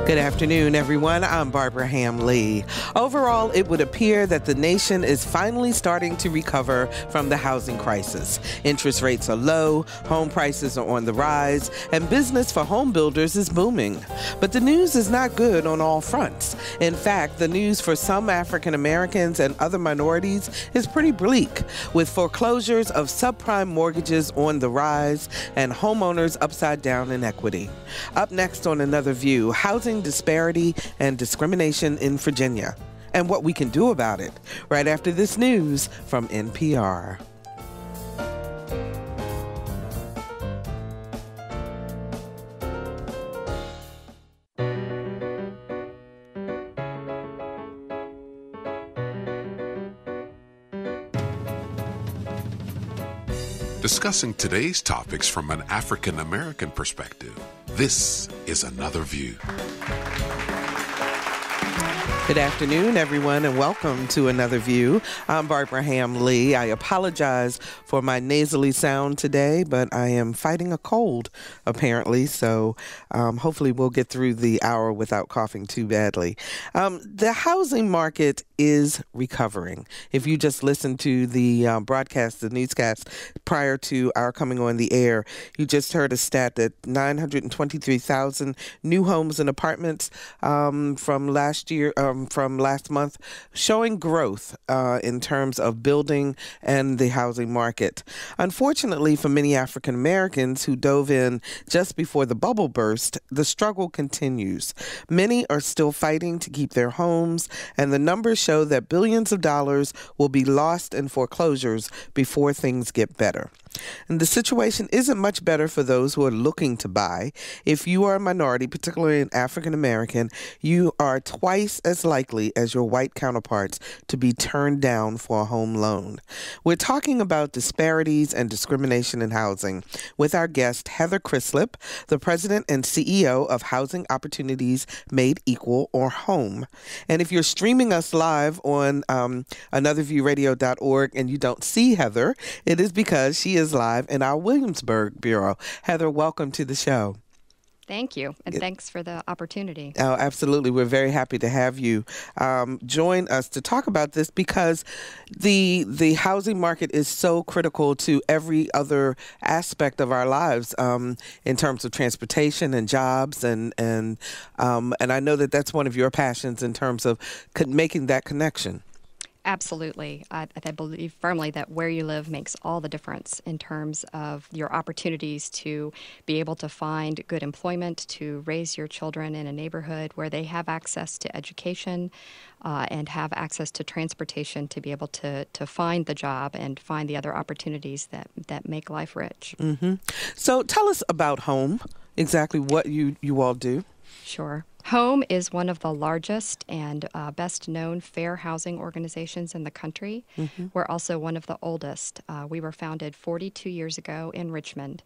Good afternoon, everyone. I'm Barbara Ham-Lee. Overall, it would appear that the nation is finally starting to recover from the housing crisis. Interest rates are low, home prices are on the rise, and business for home builders is booming. But the news is not good on all fronts. In fact, the news for some African Americans and other minorities is pretty bleak, with foreclosures of subprime mortgages on the rise and homeowners upside down in equity. Up next on Another View, housing disparity and discrimination in Virginia, and what we can do about it, right after this news from NPR. Discussing today's topics from an African American perspective, this is Another View. Good afternoon, everyone, and welcome to Another View. I'm Barbara Ham-Lee. I apologize for my nasally sound today, but I am fighting a cold, apparently, so hopefully we'll get through the hour without coughing too badly. The housing market is recovering. If you just listened to the broadcast, the newscast prior to our coming on the air, you just heard a stat that 923,000 new homes and apartments from last month, showing growth in terms of building and the housing market. Unfortunately, for many African Americans who dove in just before the bubble burst, the struggle continues. Many are still fighting to keep their homes, and the numbers show that billions of dollars will be lost in foreclosures before things get better. And the situation isn't much better for those who are looking to buy. If you are a minority, particularly an African American, you are twice as likely as your white counterparts to be turned down for a home loan. We're talking about disparities and discrimination in housing with our guest, Heather Crislip, the president and CEO of Housing Opportunities Made Equal, or HOME. And if you're streaming us live on anotherviewradio.org and you don't see Heather, it is because she is live in our Williamsburg bureau. Heather, welcome to the show. Thank you, and thanks for the opportunity. Oh, absolutely. We're very happy to have you join us to talk about this, because the housing market is so critical to every other aspect of our lives in terms of transportation and jobs, and I know that that's one of your passions in terms of making that connection. Absolutely. I believe firmly that where you live makes all the difference in terms of your opportunities to be able to find good employment, to raise your children in a neighborhood where they have access to education and have access to transportation to be able to find the job and find the other opportunities that make life rich. Mm-hmm. So tell us about HOME, exactly what you all do. Sure. HOME is one of the largest and best known fair housing organizations in the country. Mm-hmm. We're also one of the oldest. We were founded 42 years ago in Richmond.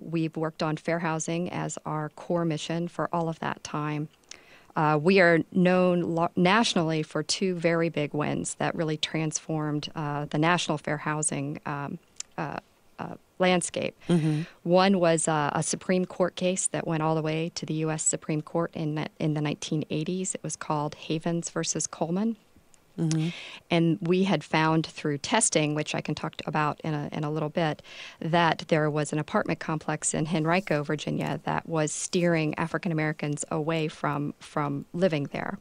We've worked on fair housing as our core mission for all of that time. We are known nationally for two very big wins that really transformed the national fair housing landscape. Mm-hmm. One was a Supreme Court case that went all the way to the U.S. Supreme Court in the 1980s. It was called Havens versus Coleman. Mm-hmm. And we had found through testing, which I can talk about in a little bit, that there was an apartment complex in Henrico, Virginia, that was steering African Americans away from living there.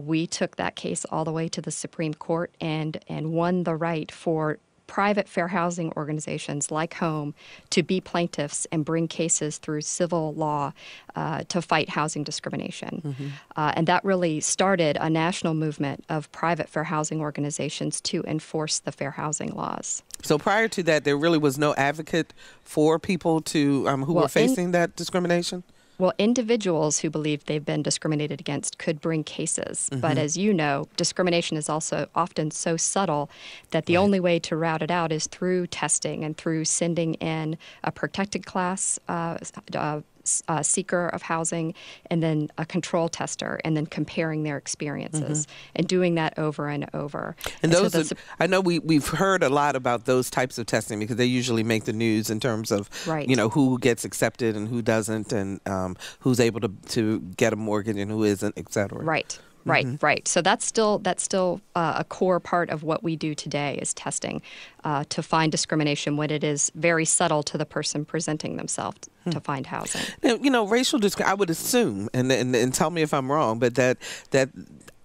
We took that case all the way to the Supreme Court and won the right for private fair housing organizations like HOME to be plaintiffs and bring cases through civil law to fight housing discrimination. Mm-hmm. And that really started a national movement of private fair housing organizations to enforce the fair housing laws. So prior to that, there really was no advocate for people who were facing that discrimination? Well, individuals who believe they've been discriminated against could bring cases. Mm-hmm. But as you know, discrimination is also often so subtle that the only way to route it out is through testing and through sending in a protected class seeker of housing, and then a control tester, and then comparing their experiences and doing that over and over. And those, I know we've heard a lot about those types of testing because they usually make the news in terms of, who gets accepted and who doesn't, and who's able to get a mortgage and who isn't, et cetera. Right. Right. So that's still a core part of what we do today is testing to find discrimination when it is very subtle to the person presenting themselves to find housing. Now, racial discrimination, I would assume, and tell me if I'm wrong, but that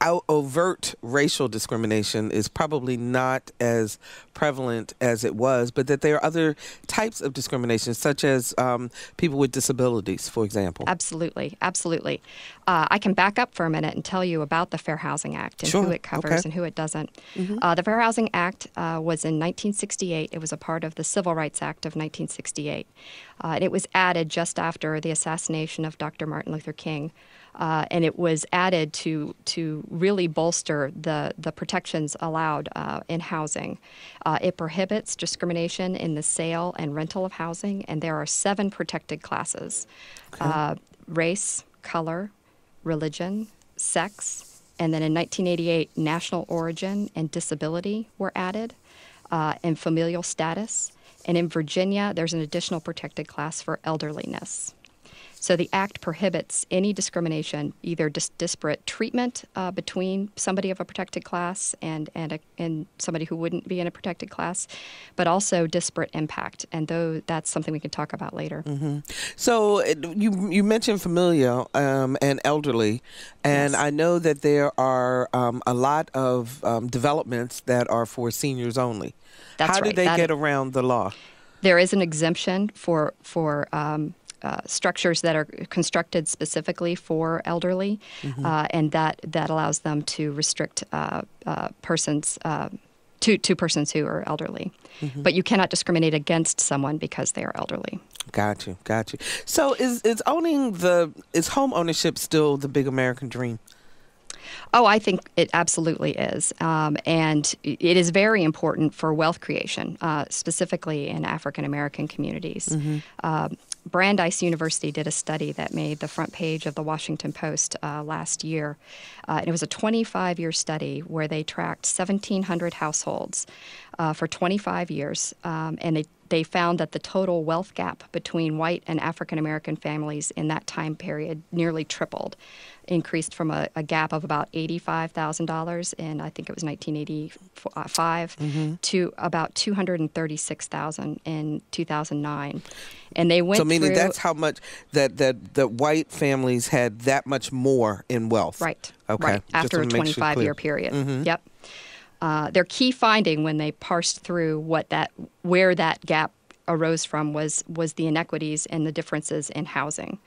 overt racial discrimination is probably not as prevalent as it was, but that there are other types of discrimination, such as people with disabilities, for example. Absolutely. I can back up for a minute and tell you about the Fair Housing Act and who it covers and who it doesn't. The Fair Housing Act was in 1968. It was a part of the Civil Rights Act of 1968. It was added just after the assassination of Dr. Martin Luther King. And it was added to really bolster the protections allowed in housing. It prohibits discrimination in the sale and rental of housing, and there are 7 protected classes: race, color, religion, sex, and then in 1988, national origin and disability were added, and familial status. And in Virginia, there's an additional protected class for elderliness. So the Act prohibits any discrimination, either disparate treatment between somebody of a protected class and somebody who wouldn't be in a protected class, but also disparate impact. And that's something we can talk about later. So you mentioned familial and elderly, and I know that there are a lot of developments that are for seniors only. That's How do they get around the law? There is an exemption for structures that are constructed specifically for elderly, and that allows them to restrict persons to persons who are elderly. But you cannot discriminate against someone because they are elderly. Got you. So is home ownership still the big American dream? Oh, I think it absolutely is. And it is very important for wealth creation, specifically in African American communities. Brandeis University did a study that made the front page of the Washington Post last year. And it was a 25-year study where they tracked 1,700 households for 25 years. And they found that the total wealth gap between white and African American families in that time period nearly tripled, increased from a gap of about $85,000 in, I think it was 1985, to about $236,000 in 2009. And they went meaning that's how much that white families had that much more in wealth. Right. Okay. Right. After a 25-year period. Yep. Their key finding when they parsed through where that gap arose from was the inequities and the differences in housing.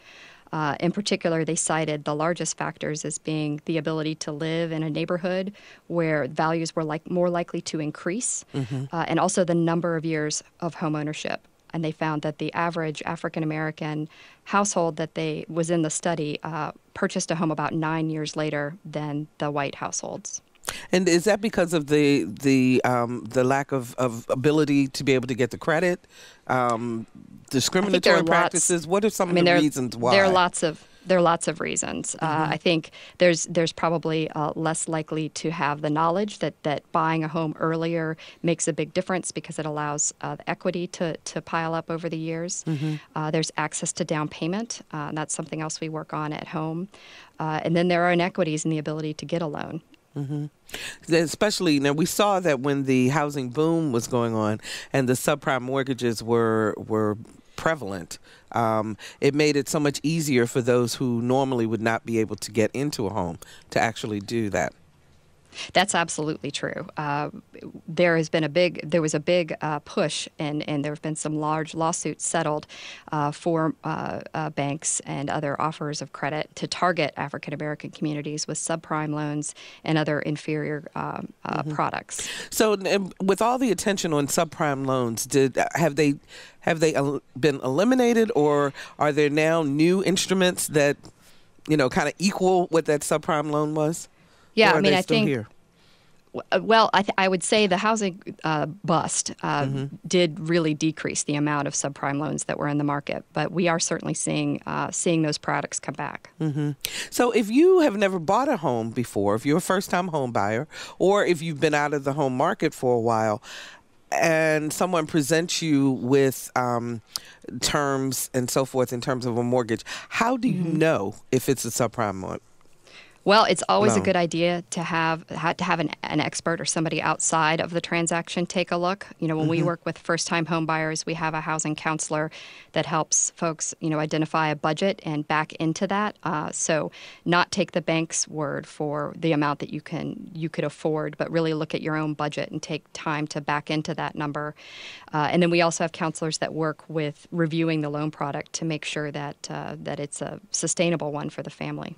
In particular, they cited the largest factors as being the ability to live in a neighborhood where values were more likely to increase, and also the number of years of home ownership. And they found that the average African American household that was in the study purchased a home about 9 years later than the white households. And is that because of the lack of ability to be able to get the credit, discriminatory practices? What are some of the reasons why? There are lots of reasons. I think there's probably less likely to have the knowledge that buying a home earlier makes a big difference because it allows the equity to pile up over the years. There's access to down payment. That's something else we work on at home. And then there are inequities in the ability to get a loan. Especially now, we saw that when the housing boom was going on and the subprime mortgages were prevalent, it made it so much easier for those who normally would not be able to get into a home to actually do that. That's absolutely true. There was a big push, and there have been some large lawsuits settled for banks and other offers of credit to target African American communities with subprime loans and other inferior products. So, with all the attention on subprime loans, have they been eliminated, or are there now new instruments that kind of equal what that subprime loan was? Yeah, I mean, I think Well, I would say the housing bust did really decrease the amount of subprime loans that were in the market, but we are certainly seeing those products come back. So if you have never bought a home before, if you're a first-time home buyer, or if you've been out of the home market for a while, and someone presents you with terms and so forth in terms of a mortgage, how do you know if it's a subprime loan? Well, it's always a good idea to have an expert or somebody outside of the transaction take a look. When we work with first-time home buyers, we have a housing counselor that helps folks, identify a budget and back into that. So not take the bank's word for the amount that you could afford, but really look at your own budget and take time to back into that number. And then we also have counselors that work with reviewing the loan product to make sure that it's a sustainable one for the family.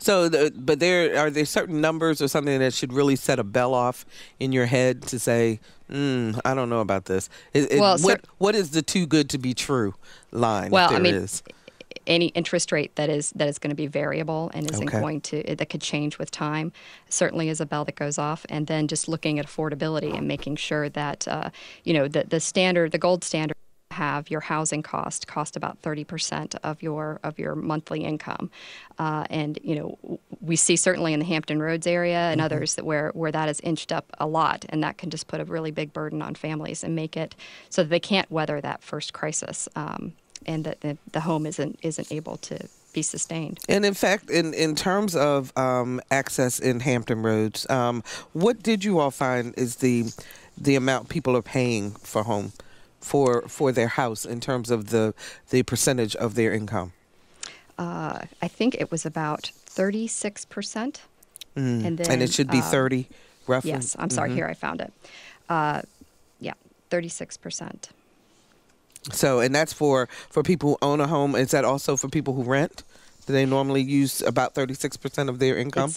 So but are there certain numbers or something that should really set a bell off in your head to say, I don't know about this? What is the too good to be true line? Well, if there is? Any interest rate that is going to be variable and isn't going to that could change with time certainly is a bell that goes off. And then just looking at affordability and making sure that the gold standard. Have your housing cost about 30% of your monthly income, and we see certainly in the Hampton Roads area and others that where that is inched up a lot, and that can just put a really big burden on families and make it so that they can't weather that first crisis, and that the home isn't able to be sustained. And in fact, in terms of access in Hampton Roads, what did you all find is the amount people are paying for their house in terms of the percentage of their income? I think it was about 36%. And it should be 30, roughly? Yes, I'm sorry, here I found it. 36%. So, and that's for people who own a home. Is that also for people who rent? Do they normally use about 36% of their income?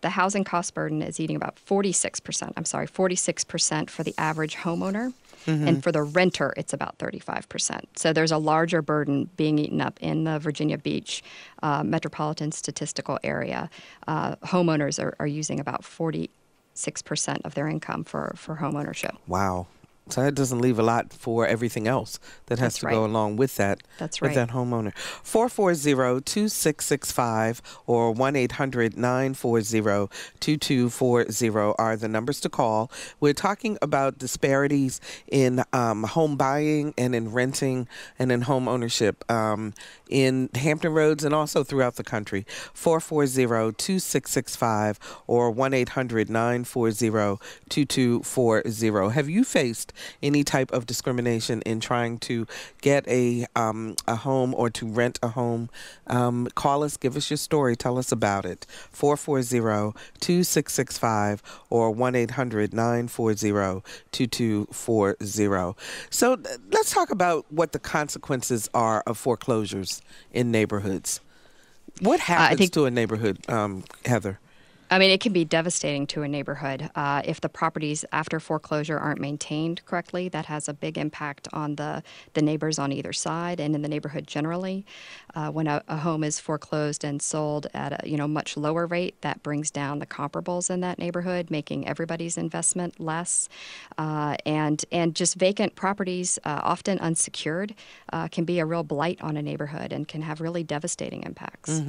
The housing cost burden is eating about 46% for the average homeowner. And for the renter, it's about 35%. So there's a larger burden being eaten up in the Virginia Beach metropolitan statistical area. Homeowners are using about 46% of their income for home ownership. Wow. So that doesn't leave a lot for everything else that has to go along with that. That's right. With that homeowner. 440-2665 or 1-800-940-2240 are the numbers to call. We're talking about disparities in home buying and in renting and in home ownership in Hampton Roads and also throughout the country. 440-2665 or 1-800-940-2240. Have you faced any type of discrimination in trying to get a home or to rent a home? Call us, give us your story, tell us about it. 440-2665 or 1-800-940-2240. So let's talk about what the consequences are of foreclosures in neighborhoods. What happens to a neighborhood, Heather? I mean, it can be devastating to a neighborhood. If the properties after foreclosure aren't maintained correctly, that has a big impact on the neighbors on either side and in the neighborhood generally. When a home is foreclosed and sold at a much lower rate, that brings down the comparables in that neighborhood, making everybody's investment less. And just vacant properties, often unsecured, can be a real blight on a neighborhood and can have really devastating impacts.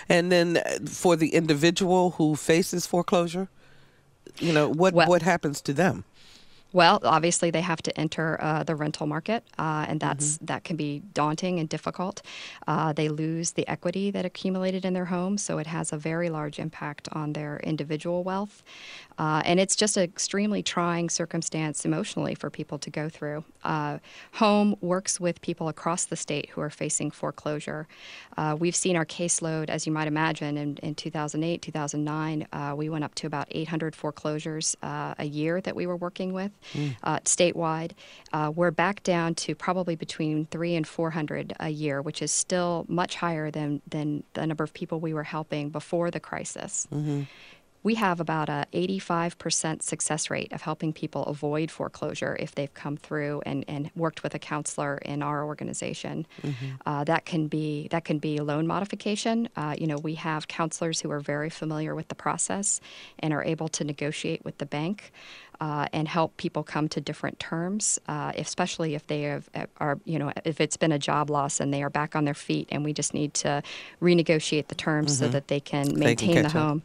And then for the individual who faces foreclosure, what happens to them? Well, obviously they have to enter the rental market, and that can be daunting and difficult. They lose the equity that accumulated in their home, so it has a very large impact on their individual wealth. And it's just an extremely trying circumstance emotionally for people to go through. Home works with people across the state who are facing foreclosure. We've seen our caseload, as you might imagine, in 2008, 2009, we went up to about 800 foreclosures a year that we were working with statewide. We're back down to probably between 300 and 400 a year, which is still much higher than the number of people we were helping before the crisis. we have about a 85% success rate of helping people avoid foreclosure if they've come through and worked with a counselor in our organization. That can be loan modification. We have counselors who are very familiar with the process and are able to negotiate with the bank and help people come to different terms, especially if they if it's been a job loss and they are back on their feet, and we just need to renegotiate the terms so that they can maintain the home.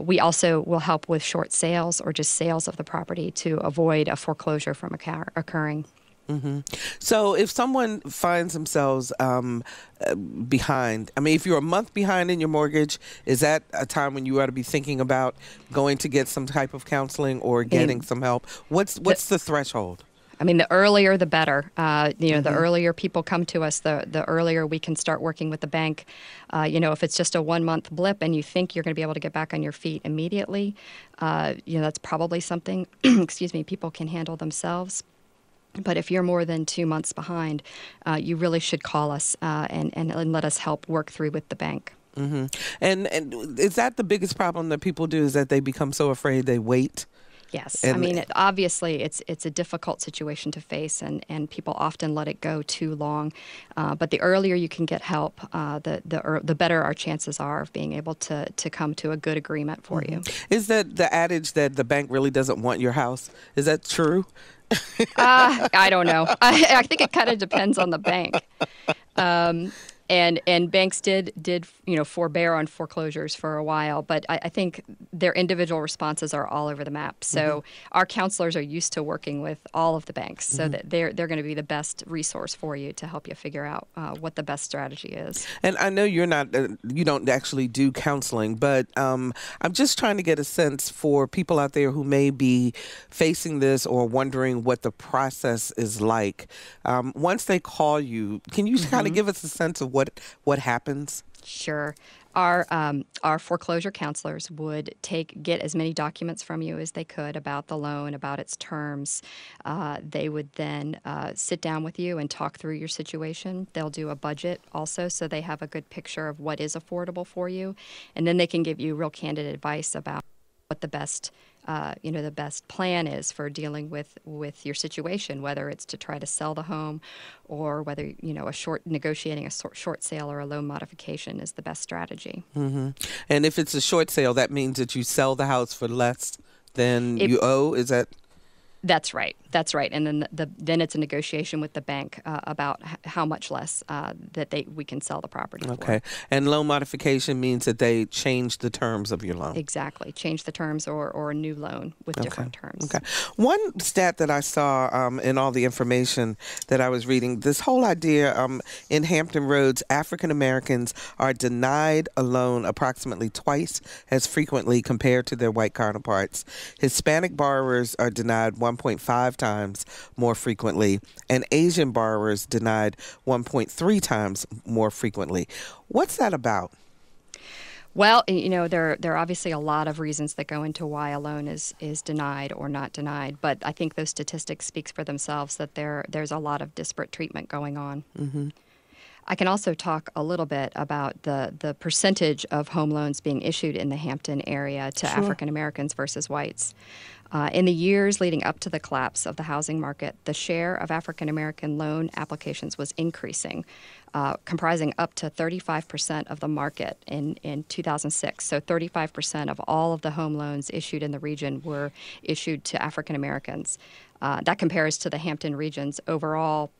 We also will help with short sales or just sales of the property to avoid a foreclosure from occurring. So if someone finds themselves behind, I mean, if you're a month behind in your mortgage, is that a time when you ought to be thinking about going to get some type of counseling or getting some help? What's the threshold? I mean, the earlier the better. The earlier people come to us, the earlier we can start working with the bank. If it's just a 1 month blip and you think you're going to be able to get back on your feet immediately, that's probably something, people can handle themselves. But if you're more than 2 months behind, you really should call us and let us help work through with the bank. And is that the biggest problem that people do, is that they become so afraid they wait? Yes. I mean, obviously, it's a difficult situation to face, and people often let it go too long. But the earlier you can get help, the better our chances are of being able to come to a good agreement for you. Is that the adage that the bank really doesn't want your house? Is that true? I don't know. I think it kind of depends on the bank. And banks did forbear on foreclosures for a while, but I think their individual responses are all over the map. So our counselors are used to working with all of the banks, so that they're going to be the best resource for you to help you figure out what the best strategy is. And I know you don't actually do counseling, but I'm just trying to get a sense for people out there who may be facing this or wondering what the process is like. Once they call you, can you kind of give us a sense of what happens? Sure. Our foreclosure counselors would get as many documents from you as they could about the loan, about its terms. They would then sit down with you and talk through your situation. They'll do a budget also, so they have a good picture of what is affordable for you, and then they can give you real candid advice about what the best plan is for dealing with your situation, whether it's to try to sell the home or whether, negotiating a short sale or a loan modification is the best strategy. And if it's a short sale, that means that you sell the house for less than you owe? Is that? That's right. And then it's a negotiation with the bank about how much less that we can sell the property for. Okay. And loan modification means that they change the terms of your loan. Exactly. Change the terms or a new loan with different terms. Okay. One stat that I saw in all the information that I was reading, this whole idea in Hampton Roads, African Americans are denied a loan approximately twice as frequently compared to their white counterparts. Hispanic borrowers are denied 1.5 times more frequently, and Asian borrowers denied 1.3 times more frequently. What's that about? Well, there are obviously a lot of reasons that go into why a loan is denied or not denied, but I think those statistics speak for themselves that there's a lot of disparate treatment going on. I can also talk a little bit about the percentage of home loans being issued in the Hampton area to African Americans versus whites. In the years leading up to the collapse of the housing market, the share of African American loan applications was increasing, comprising up to 35% of the market in 2006. So 35% of all of the home loans issued in the region were issued to African Americans. That compares to the Hampton region's overall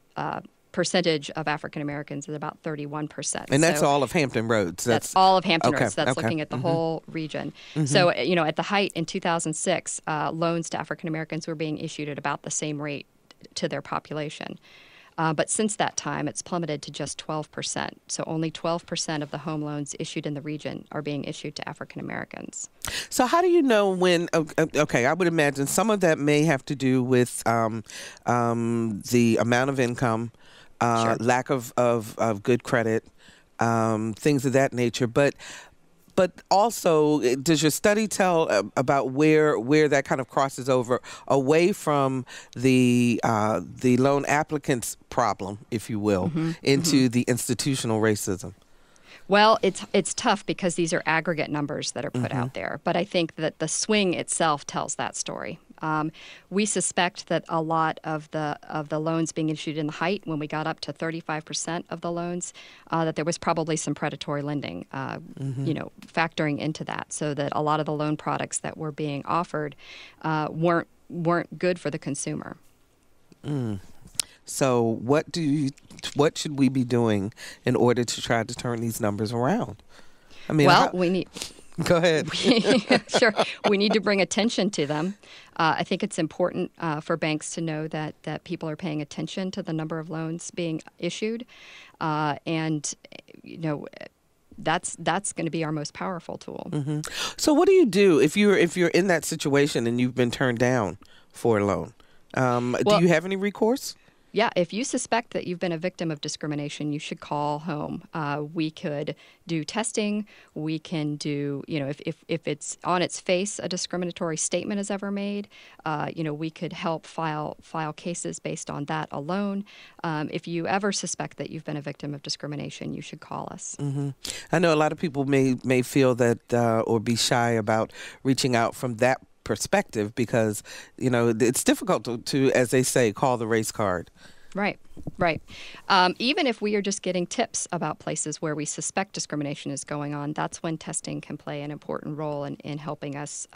percentage of African Americans is about 31%. And that's all of Hampton Roads. That's all of Hampton Roads. That's looking at the whole region. So, at the height in 2006, loans to African Americans were being issued at about the same rate to their population. But since that time, it's plummeted to just 12%. So only 12% of the home loans issued in the region are being issued to African Americans. So how do you know when, I would imagine some of that may have to do with the amount of income, lack of good credit, things of that nature. But also, does your study tell about where that kind of crosses over away from the loan applicant's problem, if you will, into the institutional racism? Well, it's tough because these are aggregate numbers that are put out there. But I think that the swing itself tells that story. We suspect that a lot of the loans being issued in the height, when we got up to 35% of the loans, that there was probably some predatory lending, factoring into that, so that a lot of the loan products that were being offered weren't good for the consumer. So what should we be doing in order to try to turn these numbers around? I mean, we need. Go ahead. Sure. We need to bring attention to them. I think it's important for banks to know that people are paying attention to the number of loans being issued, and that's going to be our most powerful tool. Mm-hmm. So what do you do if you're in that situation and you've been turned down for a loan? Do you have any recourse? Yeah, if you suspect that you've been a victim of discrimination, you should call home. We could do testing. We can do, if it's on its face a discriminatory statement is ever made, we could help file cases based on that alone. If you ever suspect that you've been a victim of discrimination, you should call us. Mm-hmm. I know a lot of people may feel that or be shy about reaching out from that perspective because, it's difficult to, as they say, call the race card. Right. Even if we are just getting tips about places where we suspect discrimination is going on, that's when testing can play an important role in helping us,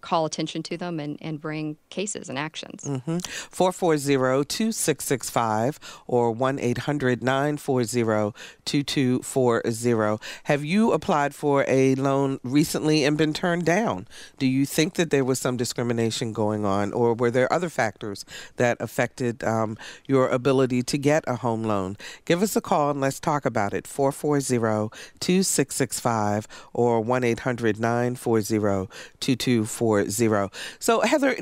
call attention to them and bring cases and actions. 440-2665 or 1-800-940-2240. Have you applied for a loan recently and been turned down? Do you think that there was some discrimination going on, or were there other factors that affected your ability to get a home loan? Give us a call and let's talk about it. 440-2665 or 1-800-940-2240. So, Heather,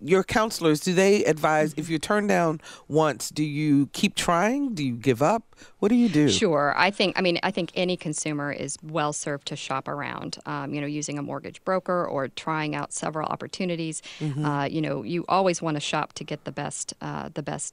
your counselors, do they advise if you're turned down once, do you keep trying? Do you give up? What do you do? Sure. I think any consumer is well served to shop around, using a mortgage broker or trying out several opportunities. You always want to shop to get the best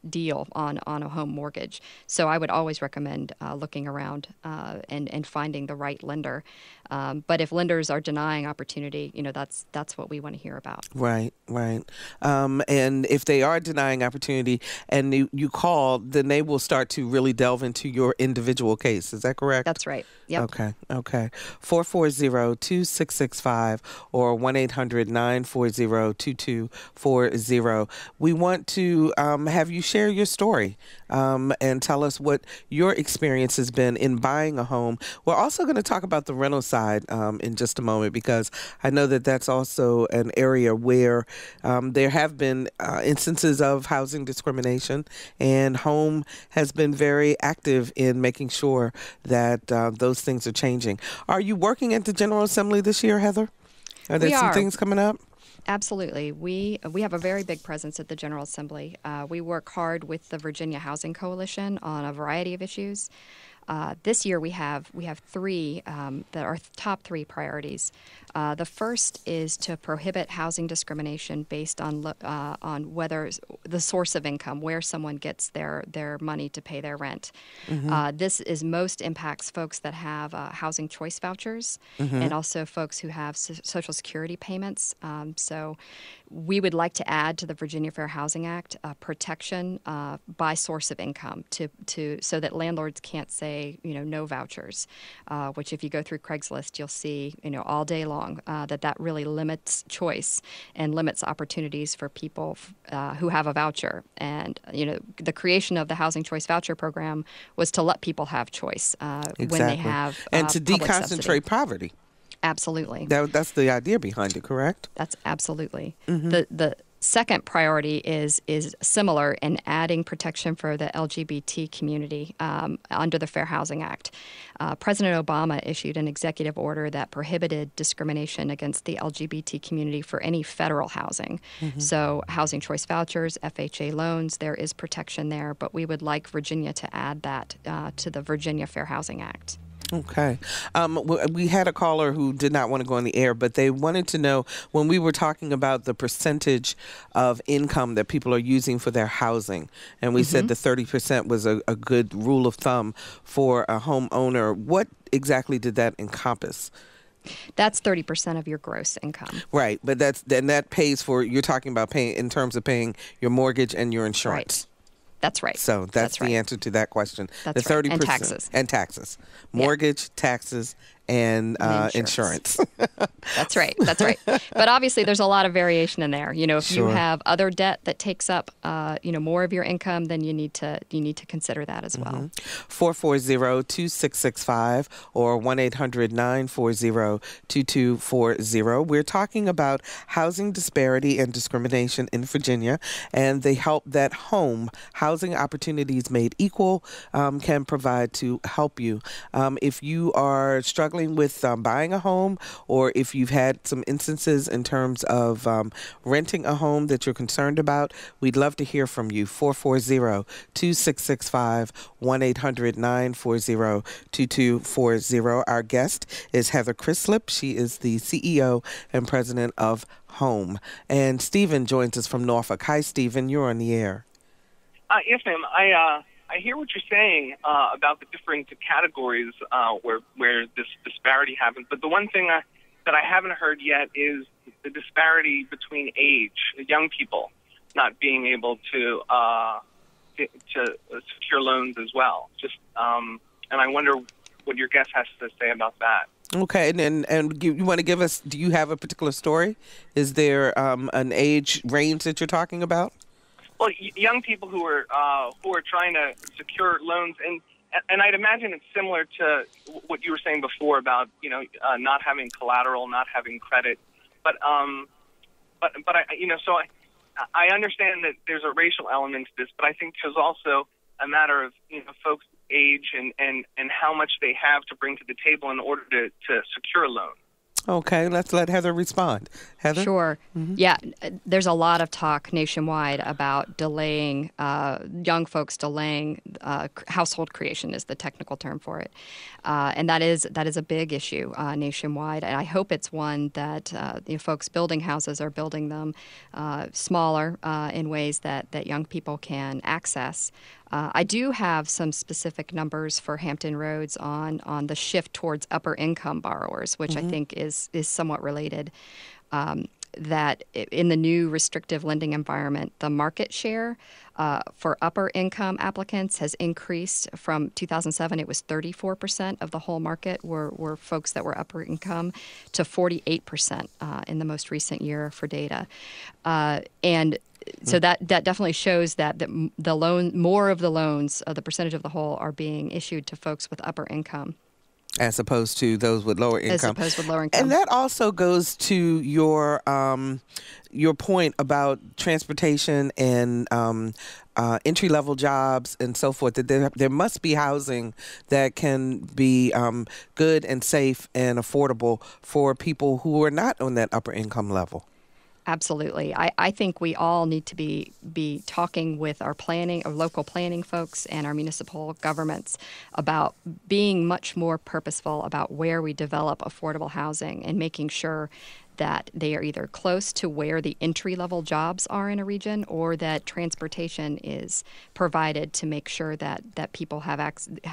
deal on a home mortgage. So I would always recommend looking around and finding the right lender. But if lenders are denying opportunity, that's what we want to hear about. Right. And if they are denying opportunity and you call, then they will start to really delve into your individual case. Is that correct? That's right. Yep. Okay. 440-2665 or 1-800-940-2240. We want to have you share your story and tell us what your experience has been in buying a home. We're also going to talk about the rental side in just a moment, because I know that that's also an area where there have been instances of housing discrimination, and home has been very active in making sure that those things are changing. Are you working at the General Assembly this year, Heather? Are there some things coming up? Absolutely. We have a very big presence at the General Assembly. We work hard with the Virginia Housing Coalition on a variety of issues. This year we have three that are top three priorities. The first is to prohibit housing discrimination based on whether the source of income, where someone gets their money to pay their rent. This most impacts folks that have housing choice vouchers and also folks who have Social Security payments. So we would like to add to the Virginia Fair Housing Act protection by source of income so that landlords can't say no vouchers, which if you go through Crislip you'll see all day long that really limits choice and limits opportunities for people who have a voucher. And the creation of the Housing Choice Voucher Program was to let people have choice when they have and to deconcentrate subsidy. Poverty. Absolutely. That's the idea behind it, correct? That's absolutely. The second priority is similar in adding protection for the LGBT community under the Fair Housing Act. President Obama issued an executive order that prohibited discrimination against the LGBT community for any federal housing. So housing choice vouchers, FHA loans, there is protection there, but we would like Virginia to add that to the Virginia Fair Housing Act. Okay. We had a caller who did not want to go on the air, but they wanted to know when we were talking about the percentage of income that people are using for their housing, and we said the 30% was a good rule of thumb for a homeowner. What exactly did that encompass? That's 30% of your gross income. Right, but that pays for, you're talking about paying in terms of paying your mortgage and your insurance. Right. That's right. So that's the answer to that question. That's the 30%. Right. And taxes. And taxes. Mortgage, taxes, and insurance. That's right. That's right. But obviously, there's a lot of variation in there. If you have other debt that takes up, more of your income, then you need to consider that as well. 440-2665 or 1-800-940-2240. We're talking about housing disparity and discrimination in Virginia and the help that housing opportunities made equal can provide to help you. If you are struggling with buying a home, or if you've had some instances in terms of renting a home that you're concerned about, we'd love to hear from you. 440-2665, 1-800-940-2240. Our guest is Heather Crislip. She is the CEO and president of Home. And Stephen joins us from Norfolk. Hi, Stephen. You're on the air. Yes, ma'am. I hear what you're saying about the different categories where this disparity happens. But the one thing that I haven't heard yet is the disparity between age, young people not being able to secure loans as well. And I wonder what your guest has to say about that. Okay, and you want to give us? Do you have a particular story? Is there an age range that you're talking about? Well, young people who are trying to secure loans, and I'd imagine it's similar to what you were saying before about not having collateral, not having credit, but I understand that there's a racial element to this, but I think there's also a matter of folks' age and how much they have to bring to the table in order to secure a loan. Okay, let's let Heather respond. Heather? Sure. Yeah, there's a lot of talk nationwide about delaying, young folks delaying household creation is the technical term for it. And that is a big issue nationwide. And I hope it's one that folks building houses are building them smaller in ways that young people can access. I do have some specific numbers for Hampton Roads on the shift towards upper income borrowers, which I think is somewhat related. That in the new restrictive lending environment, the market share for upper income applicants has increased from 2007. It was 34% of the whole market were folks that were upper income to 48% in the most recent year for data. So that definitely shows that more of the loans, the percentage of the whole, are being issued to folks with upper income. As opposed to those with lower income. As opposed with lower income. And that also goes to your point about transportation and entry-level jobs and so forth, that there must be housing that can be good and safe and affordable for people who are not on that upper income level. Absolutely. I think we all need to be talking with our local planning folks and our municipal governments about being much more purposeful about where we develop affordable housing and making sure that they are either close to where the entry-level jobs are in a region, or that transportation is provided to make sure that people have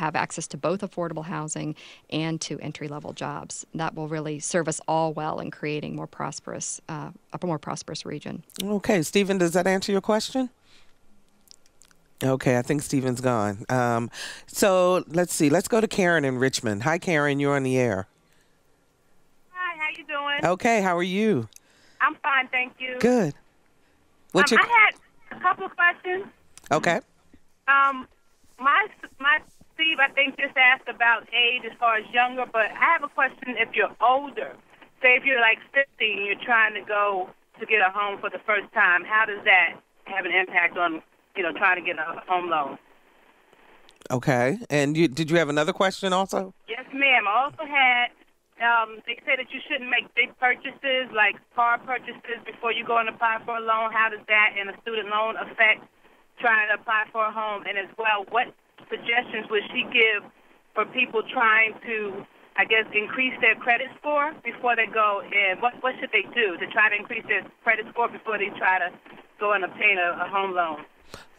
access to both affordable housing and to entry-level jobs. That will really serve us all well in creating a more prosperous region. Okay, Stephen, does that answer your question? Okay, I think Stephen's gone. So let's see. Let's go to Karen in Richmond. Hi, Karen. You're on the air. How you doing? Okay, how are you? I'm fine, thank you. Good. I had a couple of questions. Okay. My Steve, I think, just asked about age as far as younger, but I have a question if you're older. Say if you're like 50 and you're trying to go to get a home for the first time, how does that have an impact on, trying to get a home loan? Okay. And did you have another question also? Yes, ma'am. I also had... they say that you shouldn't make big purchases, like car purchases, before you go and apply for a loan. How does that and a student loan affect trying to apply for a home? And as well, what suggestions would she give for people trying to, I guess, increase their credit score before they go in? What should they do to try to increase their credit score before they try to go and obtain a home loan?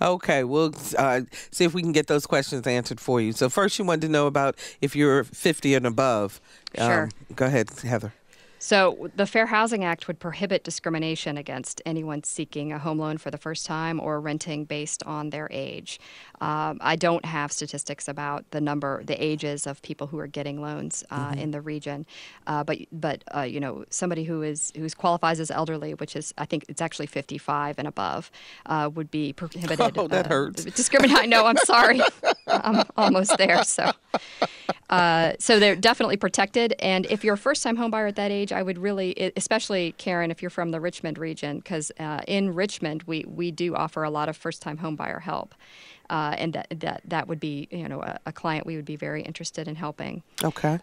Okay, we'll see if we can get those questions answered for you. So first, you wanted to know about if you're 50 and above. Sure. Go ahead, Heather. So the Fair Housing Act would prohibit discrimination against anyone seeking a home loan for the first time or renting based on their age. I don't have statistics about the ages of people who are getting loans in the region, but somebody who qualifies as elderly, which is, I think it's actually 55 and above, would be prohibited. Oh, that hurts. Discriminate. No, I'm sorry, I'm almost there. So they're definitely protected. And if you're a first-time homebuyer at that age, I would really, especially Karen, if you're from the Richmond region, because in Richmond we do offer a lot of first-time homebuyer help. And that would be, a client we would be very interested in helping. Okay.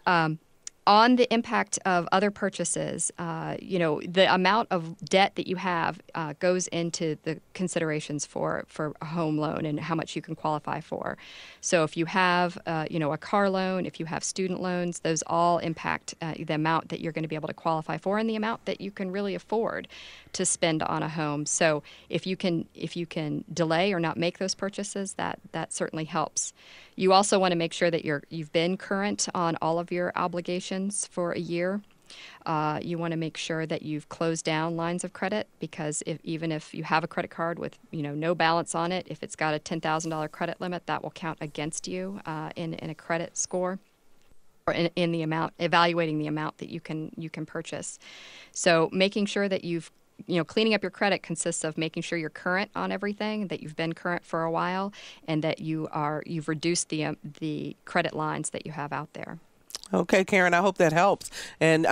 On the impact of other purchases, the amount of debt that you have goes into the considerations for a home loan and how much you can qualify for. So if you have, a car loan, if you have student loans, those all impact the amount that you're going to be able to qualify for and the amount that you can really afford to spend on a home. So if you can delay or not make those purchases, that certainly helps. You also want to make sure that you've been current on all of your obligations for a year. You want to make sure that you've closed down lines of credit, because even if you have a credit card with no balance on it, if it's got a $10,000 credit limit, that will count against you in a credit score, or in the amount, evaluating the amount that you can purchase. So making sure that cleaning up your credit consists of making sure you're current on everything, that you've been current for a while, and that you've reduced the credit lines that you have out there. Okay, Karen, I hope that helps. And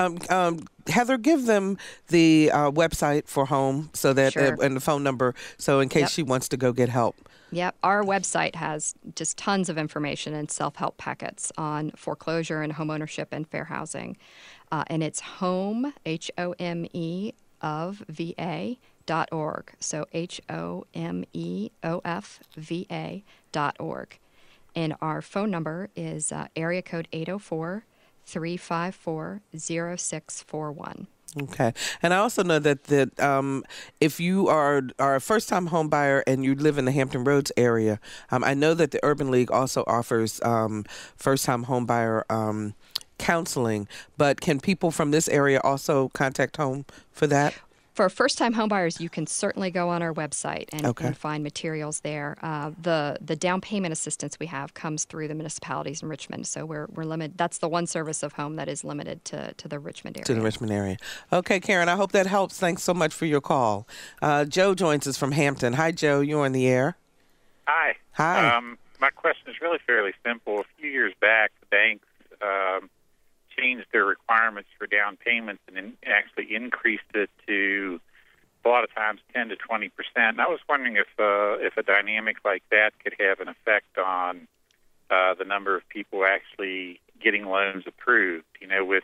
Heather, give them the website for home so that Sure. And the phone number, so in case she wants to go get help. Yep. Our website has just tons of information and self-help packets on foreclosure and homeownership and fair housing. And it's home, HOME, of VA.org. So HOMEOFVA.org. And our phone number is area code 804-354-0641. Okay. And I also know that if you are a first-time home buyer and you live in the Hampton Roads area, I know that the Urban League also offers first-time home buyer counseling, but can people from this area also contact home for that? For first-time homebuyers, you can certainly go on our website and find materials there. The down payment assistance we have comes through the municipalities in Richmond, so we're limited. That's the one service of home that is limited to the Richmond area. To the Richmond area. Okay, Karen, I hope that helps. Thanks so much for your call. Joe joins us from Hampton. Hi, Joe. You're on the air. Hi. Hi. My question is really fairly simple. A few years back, the banks changed their requirements for down payments and actually increased it to a lot of times 10 to 20%. And I was wondering if a dynamic like that could have an effect on the number of people actually getting loans approved. It was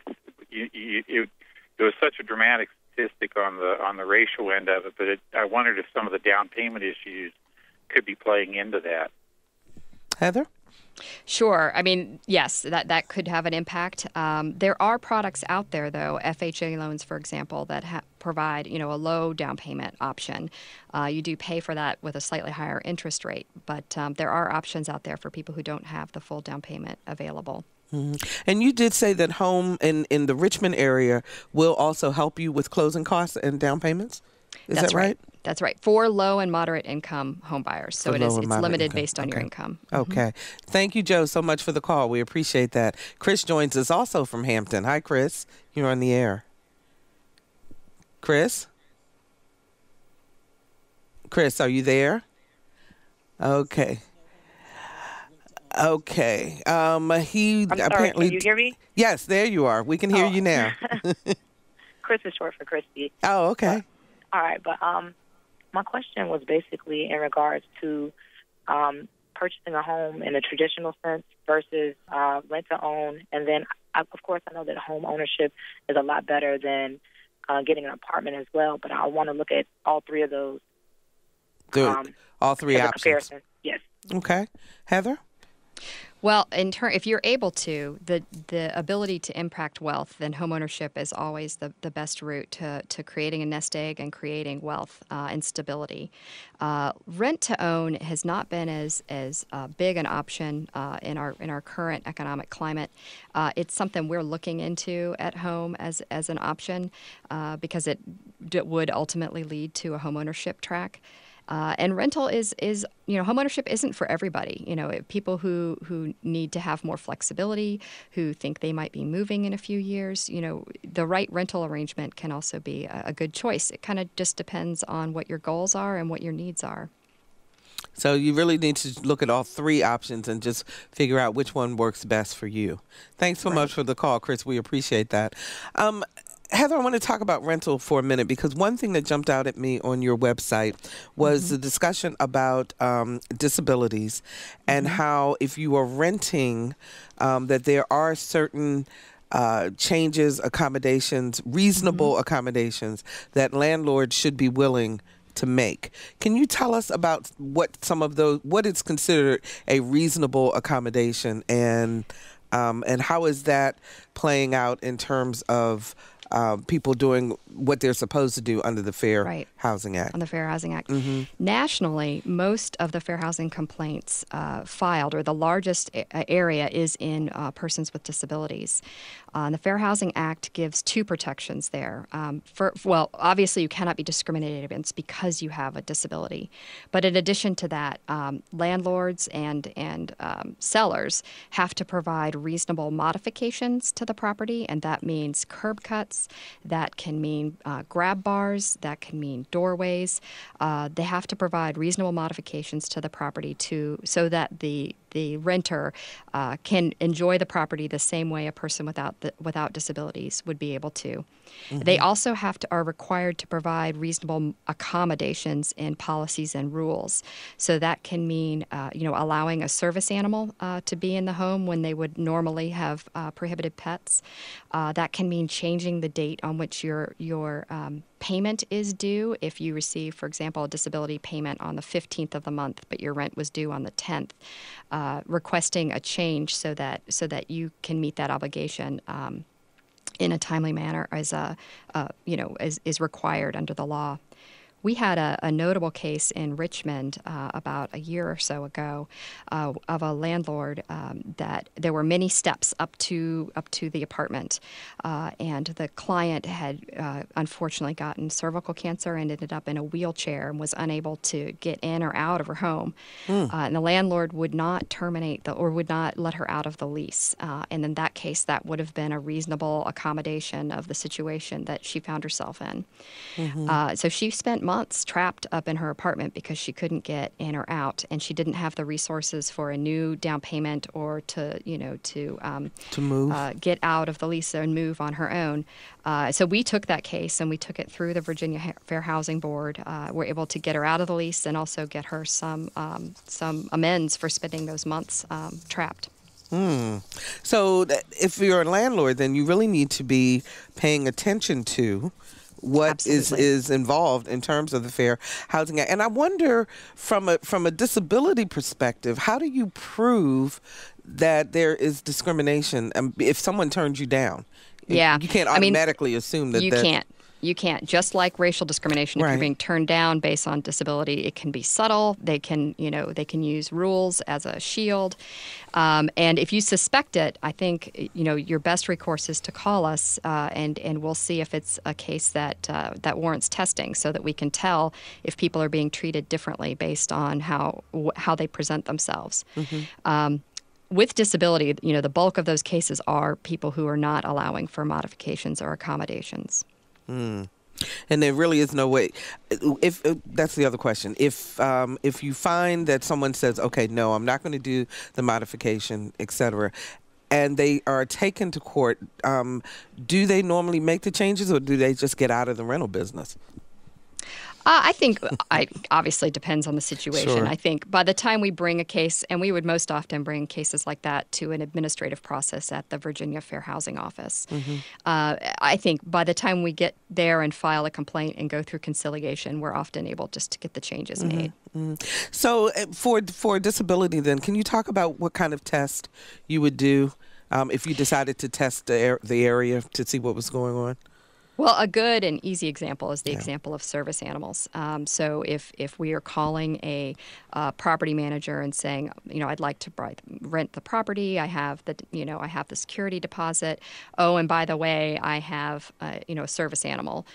such a dramatic statistic on the racial end of it, but I wondered if some of the down payment issues could be playing into that. Heather? Sure. I mean, yes, that could have an impact. There are products out there, though, FHA loans, for example, that provide, a low down payment option. You do pay for that with a slightly higher interest rate, but there are options out there for people who don't have the full down payment available. Mm-hmm. And you did say that home in the Richmond area will also help you with closing costs and down payments? Is that right? That's right. For low and moderate income home buyers. So it's limited based on your income. Okay. Thank you, Joe, so much for the call. We appreciate that. Chris joins us also from Hampton. Hi, Chris. You're on the air. Chris? Chris, are you there? Okay. Okay. I'm sorry, can you hear me? Yes, there you are. We can hear you now. Chris is short for Christy. Oh, okay. All right, but my question was basically in regards to purchasing a home in a traditional sense versus rent-to-own. And then, of course, I know that home ownership is a lot better than getting an apartment as well, but I want to look at all three of those. All three options. Comparison. Yes. Okay. Heather? Well, if you're able to, the ability to impact wealth, then homeownership is always the best route to creating a nest egg and creating wealth and stability. Rent to own has not been as big an option in our current economic climate. It's something we're looking into at home as an option because it would ultimately lead to a homeownership track. And rental is homeownership isn't for everybody. People who need to have more flexibility, who think they might be moving in a few years, the right rental arrangement can also be a good choice. It kind of just depends on what your goals are and what your needs are. So you really need to look at all three options and just figure out which one works best for you. Thanks so much for the call, Chris. We appreciate that. Heather, I want to talk about rental for a minute because one thing that jumped out at me on your website was the discussion about disabilities and how if you are renting, that there are certain changes, accommodations, reasonable accommodations that landlords should be willing to make. Can you tell us about what is considered a reasonable accommodation and how is that playing out in terms of people doing what they're supposed to do under the Fair Housing Act? On the Fair Housing Act. Nationally, most of the fair housing complaints filed, or the largest area, is in persons with disabilities. The Fair Housing Act gives two protections there. Obviously, you cannot be discriminated against because you have a disability. But in addition to that, landlords and sellers have to provide reasonable modifications to the property, and that means curb cuts. That can mean grab bars. That can mean doorways. They have to provide reasonable modifications to the property so that the renter can enjoy the property the same way a person without disabilities would be able to. They also are required to provide reasonable accommodations in policies and rules. So that can mean allowing a service animal to be in the home when they would normally have prohibited pets. That can mean changing the date on which your payment is due. If you receive, for example, a disability payment on the 15th of the month, but your rent was due on the 10th, requesting a change so that you can meet that obligation in a timely manner is required under the law. We had a notable case in Richmond about a year or so ago of a landlord that there were many steps up to the apartment, and the client had unfortunately gotten cervical cancer and ended up in a wheelchair and was unable to get in or out of her home. And the landlord would not terminate or would not let her out of the lease. And in that case, that would have been a reasonable accommodation of the situation that she found herself in. So she spent months trapped up in her apartment because she couldn't get in or out, and she didn't have the resources for a new down payment or to move, get out of the lease and move on her own. So we took that case and we took it through the Virginia Fair Housing Board. We're able to get her out of the lease and also get her some amends for spending those months trapped. So if you're a landlord, then you really need to be paying attention to what is involved in terms of the Fair Housing Act. And I wonder, from a disability perspective, how do you prove that there is discrimination if someone turns you down? Yeah. You can't automatically assume that. You can't. Just like racial discrimination, if you're being turned down based on disability, it can be subtle. They can use rules as a shield. And if you suspect it, I think, your best recourse is to call us, and we'll see if it's a case that warrants testing so that we can tell if people are being treated differently based on how they present themselves. With disability, the bulk of those cases are people who are not allowing for modifications or accommodations. And there really is no way. If that's the other question. If you find that someone says, "Okay, no, I'm not going to do the modification, etc., and they are taken to court, do they normally make the changes, or do they just get out of the rental business? I think it obviously depends on the situation. Sure. I think by the time we bring a case, and we would most often bring cases like that to an administrative process at the Virginia Fair Housing Office. I think by the time we get there and file a complaint and go through conciliation, we're often able just to get the changes made. So for disability then, can you talk about what kind of test you would do if you decided to test the area to see what was going on? Well, a good and easy example is the example of service animals. So if we are calling a property manager and saying, I'd like to rent the property, I have the security deposit. Oh, and by the way, I have a service animal.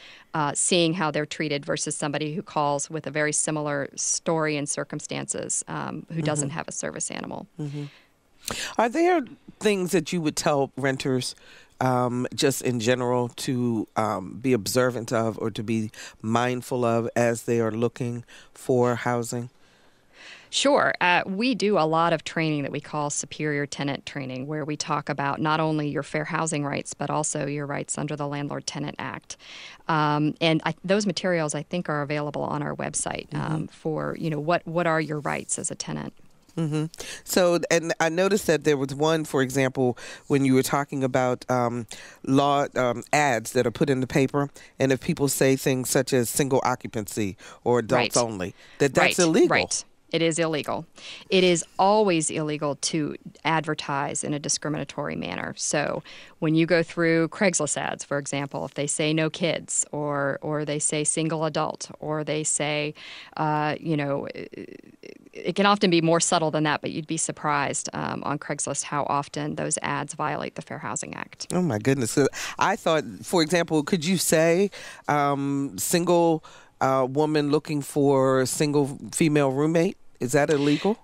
Seeing how they're treated versus somebody who calls with a very similar story and circumstances who doesn't have a service animal. Are there things that you would tell renters just in general to be observant of or to be mindful of as they are looking for housing? Sure. We do a lot of training that we call superior tenant training, where we talk about not only your fair housing rights, but also your rights under the Landlord-Tenant Act. Those materials, I think, are available on our website for, what are your rights as a tenant. So, and I noticed that there was one, for example, when you were talking about law ads that are put in the paper, and if people say things such as single occupancy or adults only, that's illegal. Right. It is illegal. It is always illegal to advertise in a discriminatory manner. So when you go through Craigslist ads, for example, if they say no kids or they say single adult or they say, it can often be more subtle than that, but you'd be surprised on Craigslist how often those ads violate the Fair Housing Act. Oh, my goodness. So I thought, for example, could you say single woman looking for a single female roommate? Is that illegal?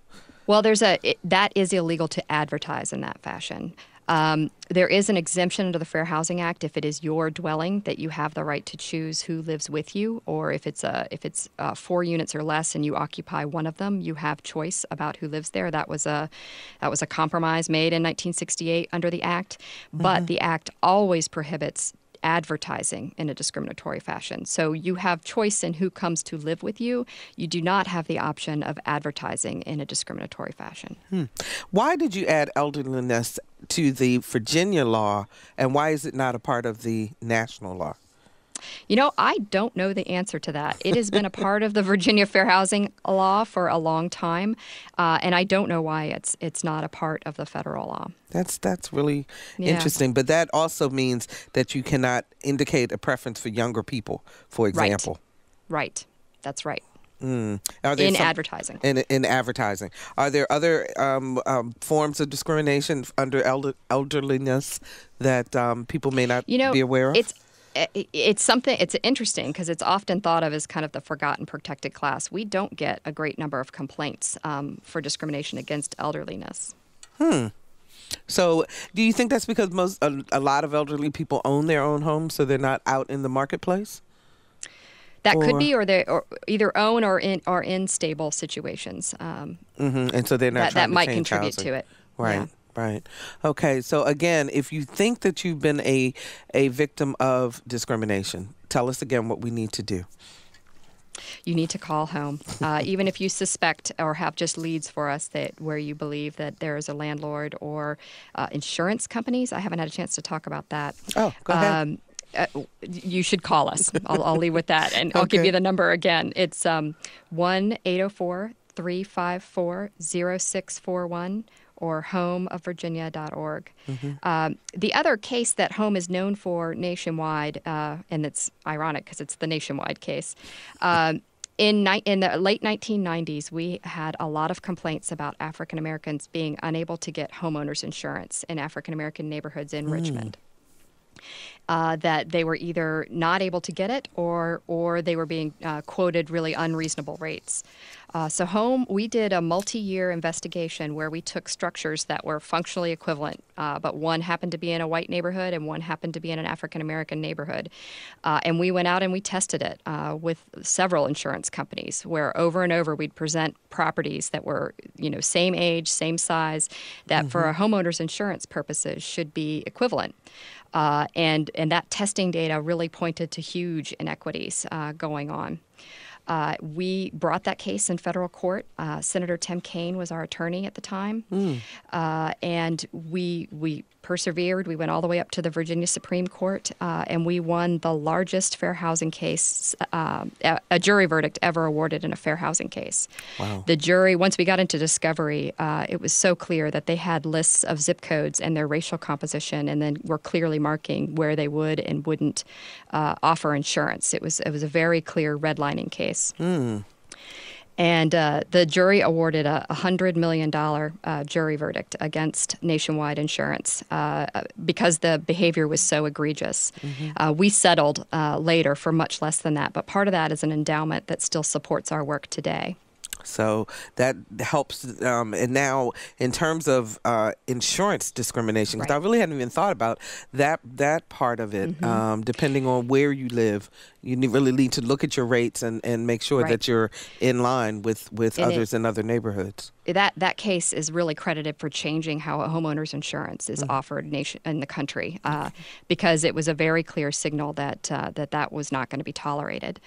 Well, that is illegal to advertise in that fashion. There is an exemption under the Fair Housing Act if it is your dwelling that you have the right to choose who lives with you, or if it's 4 units or less and you occupy one of them, you have choice about who lives there. That was a compromise made in 1968 under the Act, but the Act always prohibits advertising in a discriminatory fashion. So you have choice in who comes to live with you. You do not have the option of advertising in a discriminatory fashion. Why did you add elderliness to the Virginia law, and why is it not a part of the national law? I don't know the answer to that. It has been a part of the Virginia Fair Housing law for a long time, and I don't know why it's not a part of the federal law. That's really interesting. But that also means that you cannot indicate a preference for younger people, for example. Right. That's right. Are there advertising. In advertising. Are there other forms of discrimination under elderliness that people may not be aware of? It's interesting because it's often thought of as kind of the forgotten protected class. We don't get a great number of complaints for discrimination against elderliness. So do you think that's because a lot of elderly people own their own homes, so they're not out in the marketplace? That could be, or they either own or are in stable situations. And so they're not that might change contribute housing. to it. Right. Yeah. Right. Okay. So again, if you think that you've been a victim of discrimination, tell us again what we need to do. You need to call home, even if you suspect or have just leads for us where you believe that there is a landlord or insurance companies. I haven't had a chance to talk about that. Oh, go ahead. You should call us. I'll leave with that, and I'll give you the number again. It's 1-804-354-0641. or homeofvirginia.org. The other case that Home is known for nationwide, and it's ironic because it's the nationwide case, in the late 1990s, we had a lot of complaints about African Americans being unable to get homeowners insurance in African American neighborhoods in Richmond. That they were either not able to get it or they were being quoted really unreasonable rates. So we did a multi-year investigation where we took structures that were functionally equivalent, but one happened to be in a white neighborhood and one happened to be in an African-American neighborhood. And we went out and we tested it with several insurance companies where over and over we'd present properties that were, same age, same size, that for a homeowner's insurance purposes should be equivalent. And that testing data really pointed to huge inequities going on. We brought that case in federal court. Senator Tim Kaine was our attorney at the time. And we persevered. We went all the way up to the Virginia Supreme Court, and we won the largest fair housing case, a jury verdict ever awarded in a fair housing case. Wow. The jury, once we got into discovery, it was so clear that they had lists of zip codes and their racial composition, and then were clearly marking where they would and wouldn't offer insurance. It was a very clear redlining case. And the jury awarded a $100 million jury verdict against Nationwide Insurance because the behavior was so egregious. We settled later for much less than that, but part of that is an endowment that still supports our work today. So that helps. And now, in terms of insurance discrimination, because I really hadn't even thought about that part of it. Depending on where you live, you really need to look at your rates and make sure that you're in line with others in other neighborhoods. That case is really credited for changing how a homeowner's insurance is offered in the country, because it was a very clear signal that that was not going to be tolerated.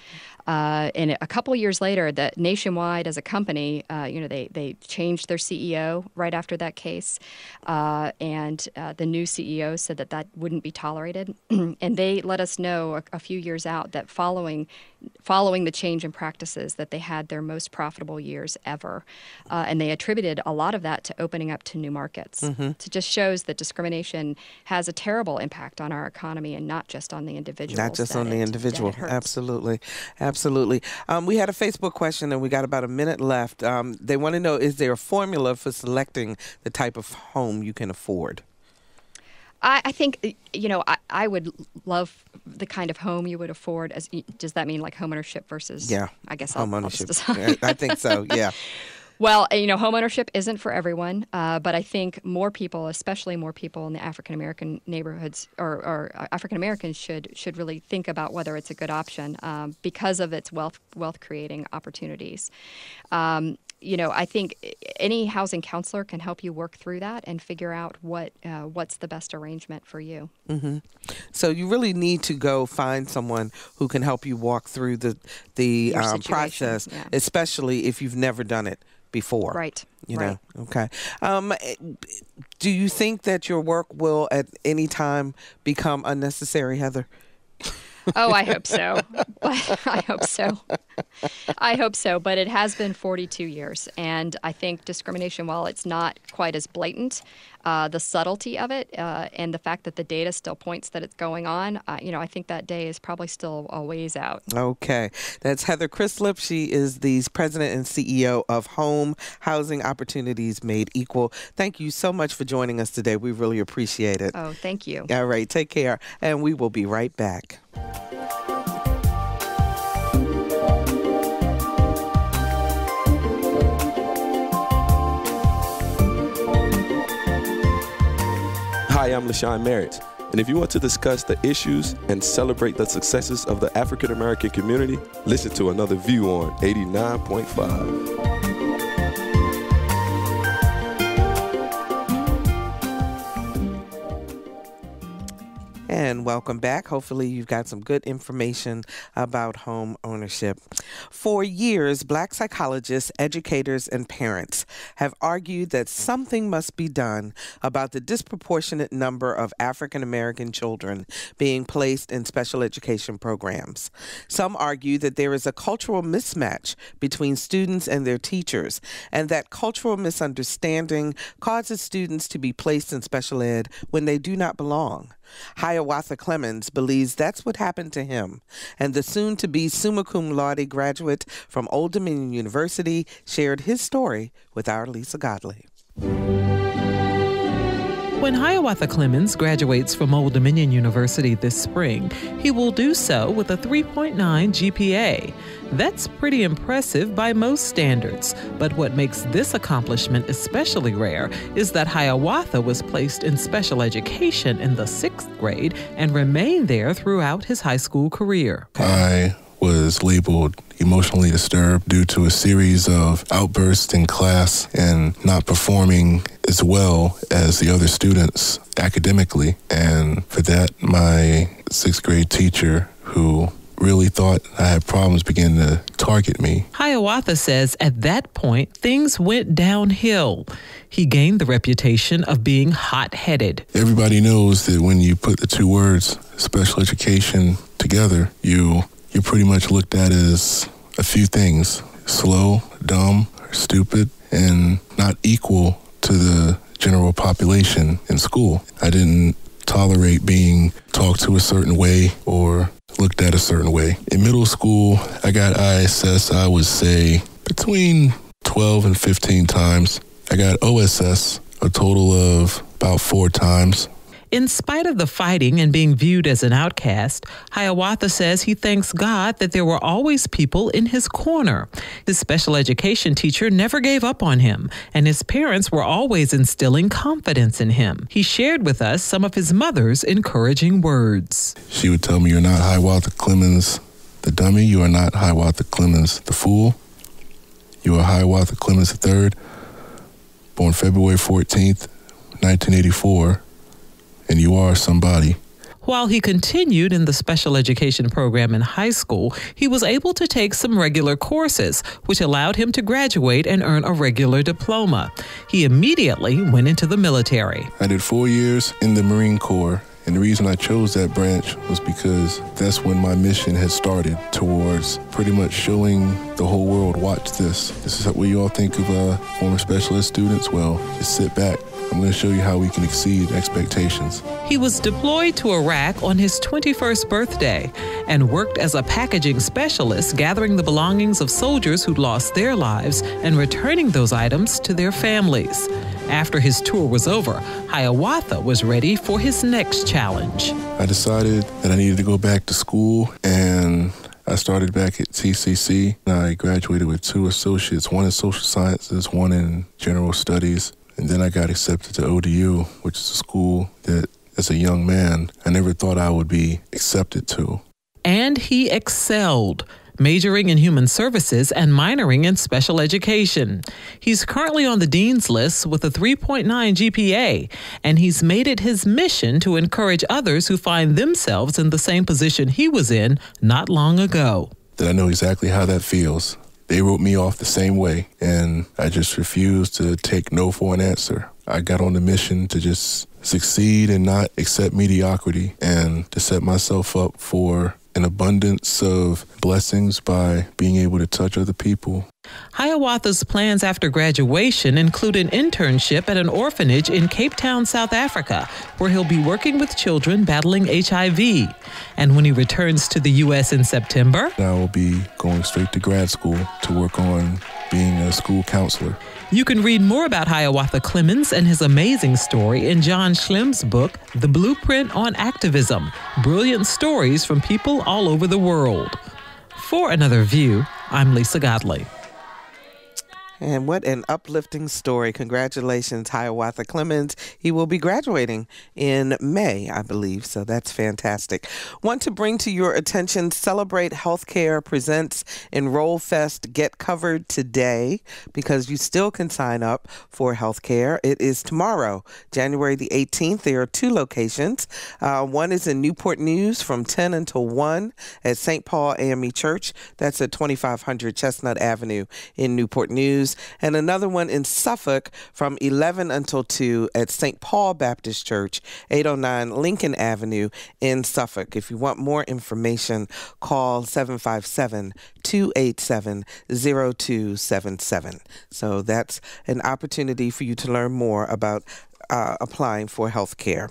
And a couple of years later, that Nationwide as a company, they changed their CEO right after that case, and the new CEO said that wouldn't be tolerated, and they let us know a few years out that following the change in practices, that they had their most profitable years ever, and they attributed a lot of that to opening up to new markets. It just shows that discrimination has a terrible impact on our economy and not just on the individual. Not just on the individual. Absolutely. We had a Facebook question, and we got about a minute left. They want to know, is there a formula for selecting the type of home you can afford? I think, I would love the kind of home you would afford. Does that mean like homeownership versus? Yeah, I guess home ownership. I think so. Yeah. Well, homeownership isn't for everyone, but I think more people, especially more people in the African American neighborhoods, or African Americans should really think about whether it's a good option because of its wealth creating opportunities. I think any housing counselor can help you work through that and figure out what's the best arrangement for you. So you really need to go find someone who can help you walk through the process, especially if you've never done it before. Right. You know. Okay. Do you think that your work will at any time become unnecessary, Heather? Oh, I hope so. I hope so. But it has been 42 years. And I think discrimination, while it's not quite as blatant, the subtlety of it and the fact that the data still points that it's going on, I think that day is probably still a ways out. Okay. That's Heather Crislip. She is the president and CEO of Home Housing Opportunities Made Equal. Thank you so much for joining us today. We really appreciate it. Oh, thank you. All right. Take care. And we will be right back. Hi, I'm LaShawn Merritt, and if you want to discuss the issues and celebrate the successes of the African American community, listen to Another View on 89.5. And welcome back. Hopefully you've got some good information about home ownership. For years, Black psychologists, educators, and parents have argued that something must be done about the disproportionate number of African American children being placed in special education programs. Some argue that there is a cultural mismatch between students and their teachers, and that cultural misunderstanding causes students to be placed in special ed when they do not belong. Hiawatha Clemens believes that's what happened to him, and the soon-to-be summa cum laude graduate from Old Dominion University shared his story with our Lisa Godley. When Hiawatha Clemens graduates from Old Dominion University this spring, he will do so with a 3.9 GPA. That's pretty impressive by most standards, but what makes this accomplishment especially rare is that Hiawatha was placed in special education in the 6th grade and remained there throughout his high school career. I was labeled emotionally disturbed due to a series of outbursts in class and not performing as well as the other students academically. And for that, my 6th grade teacher, who really thought I had problems began to target me. Hiawatha says at that point, things went downhill. He gained the reputation of being hot-headed. Everybody knows that when you put the two words, special education, together, you're pretty much looked at as a few things: slow, dumb, stupid, and not equal to the general population in school. I didn't tolerate being talked to a certain way or looked at a certain way. In middle school, I got ISS, I would say, between 12 and 15 times. I got OSS a total of about 4 times. In spite of the fighting and being viewed as an outcast, Hiawatha says he thanks God that there were always people in his corner. His special education teacher never gave up on him, and his parents were always instilling confidence in him. He shared with us some of his mother's encouraging words. She would tell me, "You're not Hiawatha Clemens the dummy. You are not Hiawatha Clemens the fool. You are Hiawatha Clemens III, born February 14th, 1984. And you are somebody." While he continued in the special education program in high school, he was able to take some regular courses, which allowed him to graduate and earn a regular diploma. He immediately went into the military. I did 4 years in the Marine Corps, and the reason I chose that branch was because that's when my mission had started towards pretty much showing the whole world, watch this. This is what you all think of former special ed students. Well, just sit back. I'm going to show you how we can exceed expectations. He was deployed to Iraq on his 21st birthday and worked as a packaging specialist, gathering the belongings of soldiers who'd lost their lives and returning those items to their families. After his tour was over, Hiawatha was ready for his next challenge. I decided that I needed to go back to school, and I started back at TCC. I graduated with 2 associates, one in social sciences, one in general studies. And then I got accepted to ODU, which is a school that, as a young man, I never thought I would be accepted to. And he excelled, majoring in human services and minoring in special education. He's currently on the dean's list with a 3.9 GPA, and he's made it his mission to encourage others who find themselves in the same position he was in not long ago. That I know exactly how that feels. They wrote me off the same way, and I just refused to take no for an answer. I got on the mission to just succeed and not accept mediocrity, and to set myself up for an abundance of blessings by being able to touch other people. Hiawatha's plans after graduation include an internship at an orphanage in Cape Town, South Africa, where he'll be working with children battling HIV. And when he returns to the U.S. in September, I will be going straight to grad school to work on being a school counselor. You can read more about Hiawatha Clemens and his amazing story in John Schlimm's book, The Blueprint on Activism, Brilliant Stories from People All Over the World. For Another View, I'm Lisa Godley. And what an uplifting story. Congratulations, Hiawatha Clemens. He will be graduating in May, I believe, so that's fantastic. Want to bring to your attention, Celebrate Healthcare presents Enroll Fest Get Covered today, because you still can sign up for healthcare. It is tomorrow, January the 18th. There are 2 locations. One is in Newport News from 10 until 1 at St. Paul AME Church. That's at 2500 Chestnut Avenue in Newport News. And another one in Suffolk from 11 until 2 at St. Paul Baptist Church, 809 Lincoln Avenue in Suffolk. If you want more information, call 757-287-0277. So that's an opportunity for you to learn more about applying for health care.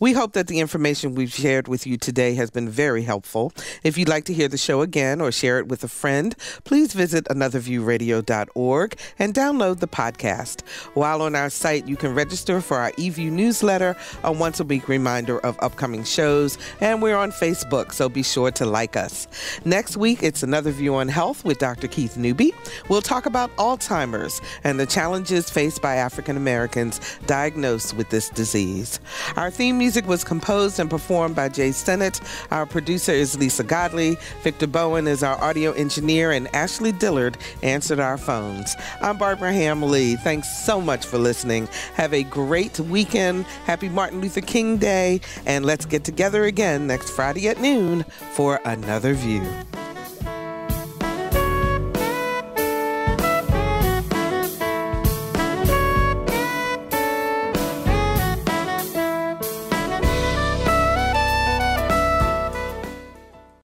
We hope that the information we've shared with you today has been very helpful. If you'd like to hear the show again or share it with a friend, please visit anotherviewradio.org and download the podcast. While on our site, you can register for our eView newsletter, a once-a-week reminder of upcoming shows, and we're on Facebook, so be sure to like us. Next week, it's Another View on Health with Dr. Keith Newby. We'll talk about Alzheimer's and the challenges faced by African Americans diagnosed diagnosed with this disease. Our theme music was composed and performed by Jay Sennett. Our producer is Lisa Godley. Victor Bowen is our audio engineer, and Ashley Dillard answered our phones. I'm Barbara Ham-Lee. Thanks so much for listening. Have a great weekend. Happy Martin Luther King Day. And let's get together again next Friday at noon for another view.